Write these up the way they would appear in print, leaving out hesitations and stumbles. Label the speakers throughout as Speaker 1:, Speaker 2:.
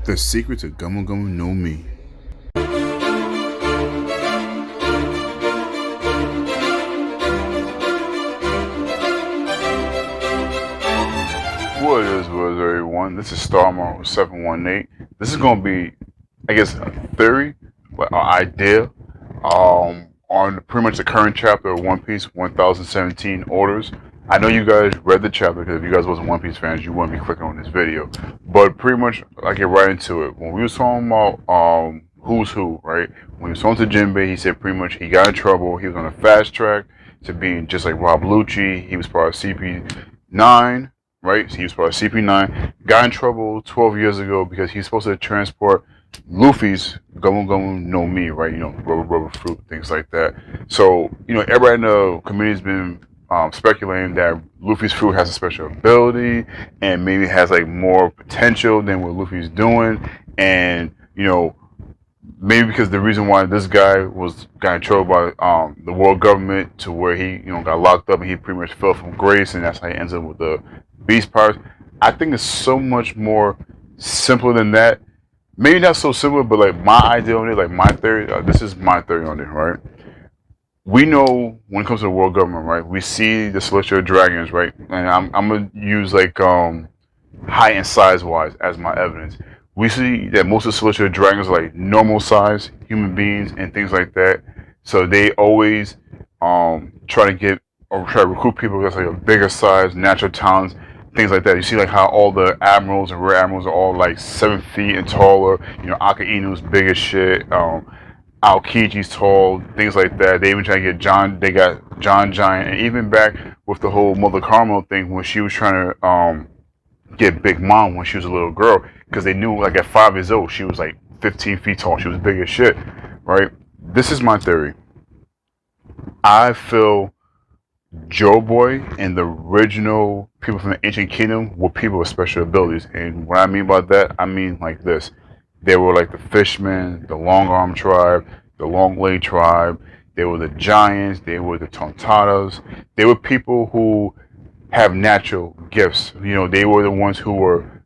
Speaker 1: The secret to Gomu Gomu no Mi. What is everyone? This is Star Marvel 718. This is gonna be, I guess, a theory, an idea, on pretty much the current chapter of One Piece 1017 orders. I know you guys read the chapter because if you guys wasn't One Piece fans, you wouldn't be clicking on this video. But pretty much, I get right into it. When we was talking about who's who, right? When he was talking to Jinbei, he said pretty much he got in trouble. He was on a fast track to being just like Rob Lucci. He was part of CP9, right? So he was part of CP9. Got in trouble 12 years ago because he's supposed to transport Luffy's Gomu Gomu no Mi, right? You know, rubber fruit, things like that. So, you know, everybody in the community's been speculating that Luffy's fruit has a special ability and maybe has like more potential than what Luffy's doing. And, you know, maybe because the reason why this guy got in trouble by the world government to where he, you know, got locked up and he pretty much fell from grace, and that's how he ends up with the Beast Pirates. I think it's so much more simpler than that. Maybe not so simple, but like my idea on it, like my theory. This is my theory on it, right? We know when it comes to the world government, right? We see the celestial dragons, right? And I'm gonna use like height and size wise as my evidence. We see that most of the celestial dragons are like normal size human beings and things like that. So they always try to get or try to recruit people that's like a bigger size, natural talents, things like that. You see like how all the admirals and rear admirals are all like 7 feet and taller. You know, Akainu's big as shit. Aokiji's tall, things like that. They even try to get John. They got John Giant, and even back with the whole Mother Carmel thing when she was trying to get Big Mom when she was a little girl, because they knew like at 5 years old she was like 15 feet tall. She was big as shit, right? This is my theory. I feel Joe Boy and the original people from the Ancient Kingdom were people with special abilities, and what I mean by that, I mean like this. They were like the Fishmen, the Long Arm tribe, the Long Leg tribe. They were the Giants. They were the Tontatas. They were people who have natural gifts. You know, they were the ones who were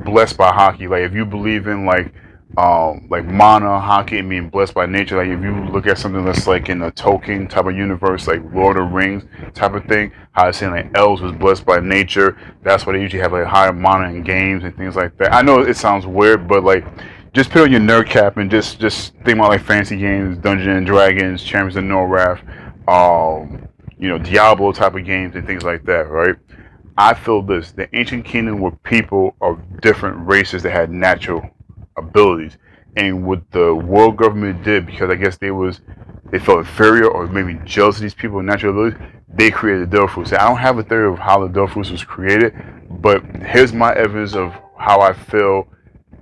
Speaker 1: blessed by hockey. Like if you believe in like mana hockey and being blessed by nature, like if you look at something that's like in a Tolkien type of universe, like Lord of the Rings type of thing, how it's saying like elves was blessed by nature. That's why they usually have like higher mana in games and things like that. I know it sounds weird, but like just put on your nerd cap and just think about like fantasy games, Dungeons and Dragons, Champions of Norrath, you know, Diablo type of games and things like that, right? I feel this: the Ancient Kingdom were people of different races that had natural abilities, and what the world government did, because I guess they felt inferior or maybe jealous of these people with natural abilities, they created the Devil Fruit. So I don't have a theory of how the Devil Fruit was created, but here's my evidence of how I feel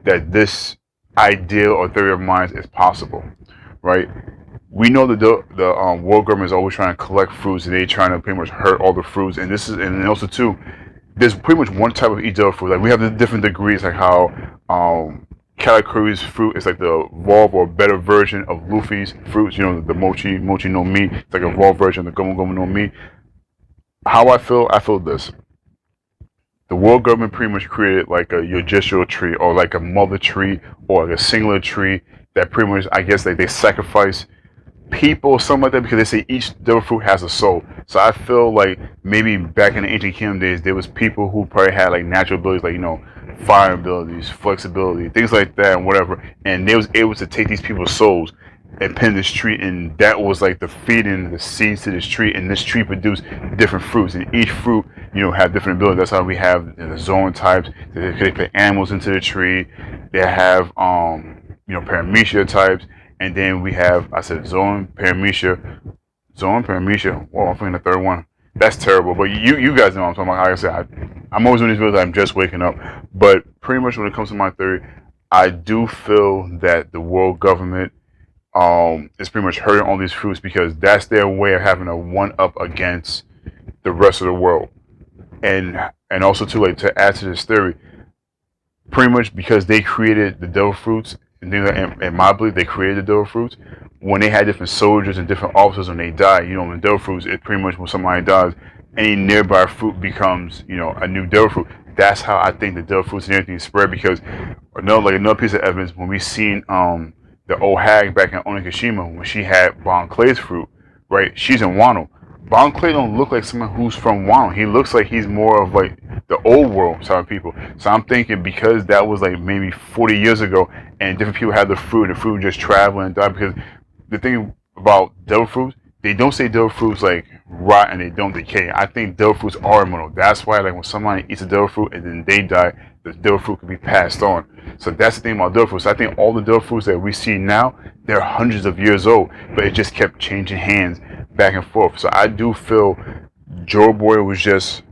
Speaker 1: that this ideal or theory of mine is possible, right? We know the world government is always trying to collect fruits, and they trying to pretty much hurt all the fruits. And this is, and also too, there's pretty much one type of each devil fruit. Like we have the different degrees, like how Katakuri's fruit is like the evolved or better version of Luffy's fruits. You know, the Mochi no Mi. It's like a evolved version of the Gomu Gomu no Mi. How I feel this. The world government pretty much created like a Yojishiro tree or like a mother tree or like a singular tree that pretty much, I guess, like they sacrifice people or something like that, because they say each devil fruit has a soul. So I feel like maybe back in the Ancient Kingdom days, there was people who probably had like natural abilities, like, you know, fire abilities, flexibility, things like that, and whatever. And they was able to take these people's souls and pin this tree, and that was like the feeding the seeds to this tree, and this tree produced different fruits, and each fruit, you know, have different abilities. That's how we have the zone types. They put animals into the tree. They have you know, paramecia types. And then we have, I said, Zone, Paramecia. Well, I'm thinking the third one. That's terrible. But you guys know what I'm talking about. Like I said, I'm always doing these videos. I'm just waking up. But pretty much when it comes to my theory, I do feel that the world government is pretty much hurting all these fruits, because that's their way of having a one up against the rest of the world. And also too, like, to add to this theory, pretty much because they created the devil fruits, and in my belief, they created the devil fruits. When they had different soldiers and different officers, when they die, you know, in the devil fruits, it pretty much when somebody dies, any nearby fruit becomes, you know, a new devil fruit. That's how I think the devil fruits and everything spread. Because another piece of evidence, when we seen the old hag back in Onigashima, when she had Bon Clay's fruit, right? She's in Wano. Bon Clay don't look like someone who's from Wano. He looks like he's more of like the old world type of people. So I'm thinking because that was like maybe 40 years ago, and different people had the fruit, and the fruit just traveling and die. Because the thing about devil fruits, they don't say devil fruits like rot and they don't decay. I think devil fruits are immortal. That's why like when somebody eats a devil fruit and then they die, the devil fruit can be passed on. So that's the thing about devil fruits. I think all the devil fruits that we see now, they're hundreds of years old, but it just kept changing hands back and forth. So I do feel Joe Boy was just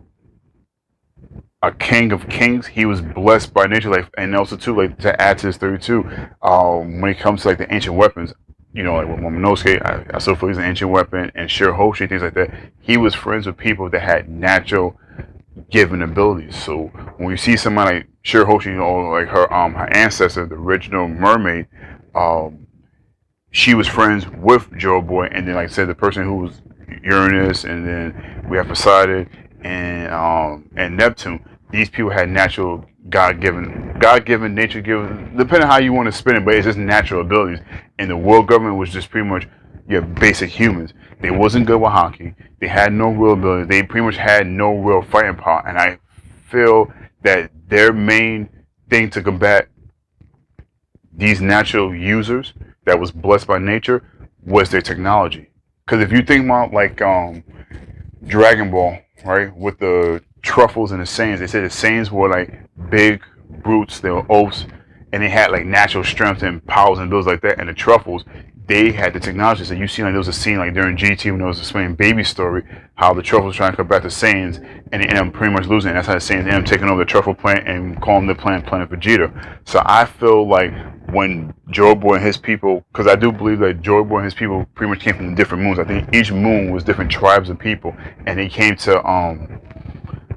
Speaker 1: a king of kings. He was blessed by nature, like, and also too, like to add to this theory too. When it comes to like the ancient weapons, like with Momonosuke, I still feel he's an ancient weapon, and Shirahoshi, things like that. He was friends with people that had natural given abilities. So when you see somebody like Shirahoshi, or like her ancestor, the original mermaid, she was friends with Joe Boy, and then like I said, the person who was Uranus, and then we have Poseidon and Neptune. These people had natural God-given, nature-given, depending on how you want to spin it, but it's just natural abilities. And the world government was just pretty much your basic humans. They wasn't good with hockey. They had no real ability. They pretty much had no real fighting power. And I feel that their main thing to combat these natural users that was blessed by nature was their technology. Because if you think about like Dragon Ball, right, with the truffles and the Saiyans, they said the Saiyans were like big brutes, they were oafs, and they had like natural strength and powers and abilities like that. And the truffles, they had the technology. So you see, like there was a scene like during GT when there was explaining Baby Story, how the truffles trying to come back to Saiyans, and they end up pretty much losing. And that's how the Saiyans end up taking over the truffle plant and calling the plant Planet Vegeta. So I feel like when Joe Boy and his people, because I do believe that Joe Boy and his people pretty much came from different moons. I think each moon was different tribes of people, and they came to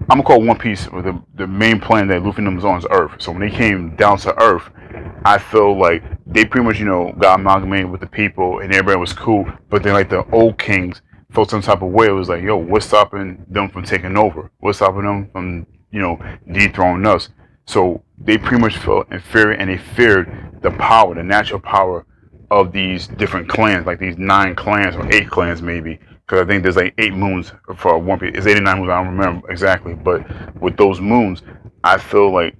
Speaker 1: I'm gonna call One Piece, or the main planet that Luffy was on is Earth. So when they came down to Earth, I feel like they pretty much, got amalgamated with the people and everybody was cool. But then like the old kings felt some type of way. It was like, yo, what's stopping them from taking over? What's stopping them from, dethroning us? So they pretty much felt inferior, and they feared the power, the natural power of these different clans, like these 9 clans or 8 clans maybe. Because I think there's like 8 moons for One Piece. It's 89 moons, I don't remember exactly. But with those moons, I feel like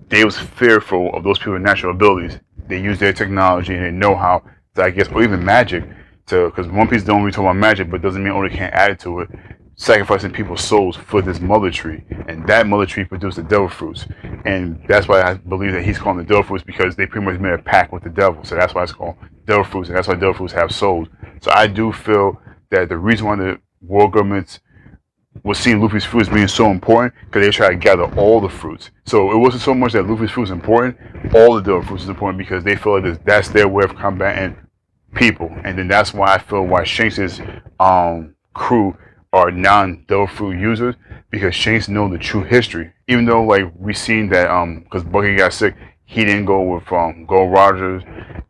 Speaker 1: they was fearful of those people with natural abilities. They use their technology and their know-how, I guess, or even magic, because One Piece don't really talk about magic, but doesn't mean Oda can't add it to it, sacrificing people's souls for this mother tree. And that mother tree produced the devil fruits. And that's why I believe that he's calling the devil fruits, because they pretty much made a pact with the devil. So that's why it's called devil fruits, and that's why devil fruits have souls. So I do feel that the reason why the world governments was seeing Luffy's fruits being so important, because they try to gather all the fruits. So it wasn't so much that Luffy's fruits is important, all the devil fruits is important, because they feel like that's their way of combating people. And then that's why I feel why Shanks' crew are non-devil fruit users, because Shanks know the true history. Even though like we seen that because Bucky got sick, he didn't go with Gold Rogers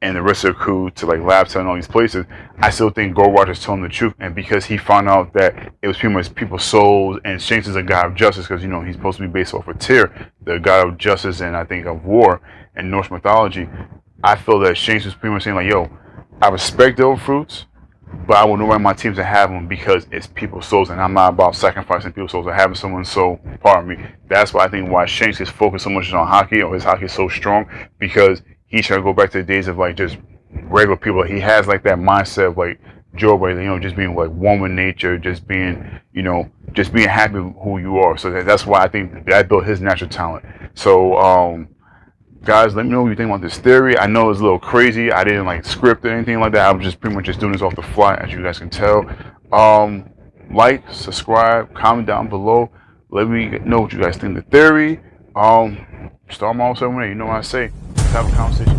Speaker 1: and the rest of the crew to like Lab Town and all these places. I still think Gold Rogers told him the truth, and because he found out that it was pretty much people's souls, and Shanks is a god of justice, because he's supposed to be based off of Tyr, the god of justice and I think of war in Norse mythology. I feel that Shanks was pretty much saying like, yo, I respect devil fruits, but I will know why my teams to have them, because it's people's souls, and I'm not about sacrificing people's souls or having someone's soul part of me. That's why I think why Shanks is focused so much on hockey, or his hockey is so strong, because he's trying to go back to the days of like just regular people. He has like that mindset of like Joe Boy, just being like one with nature, just being, just being happy with who you are. So that's why I think that built his natural talent. So guys, let me know what you think about this theory. I know it's a little crazy. I didn't like script or anything like that. I was just pretty much just doing this off the fly, as you guys can tell. Like, subscribe, comment down below. Let me know what you guys think of the theory. Star Mall 718, you know what I say. Let's have a conversation.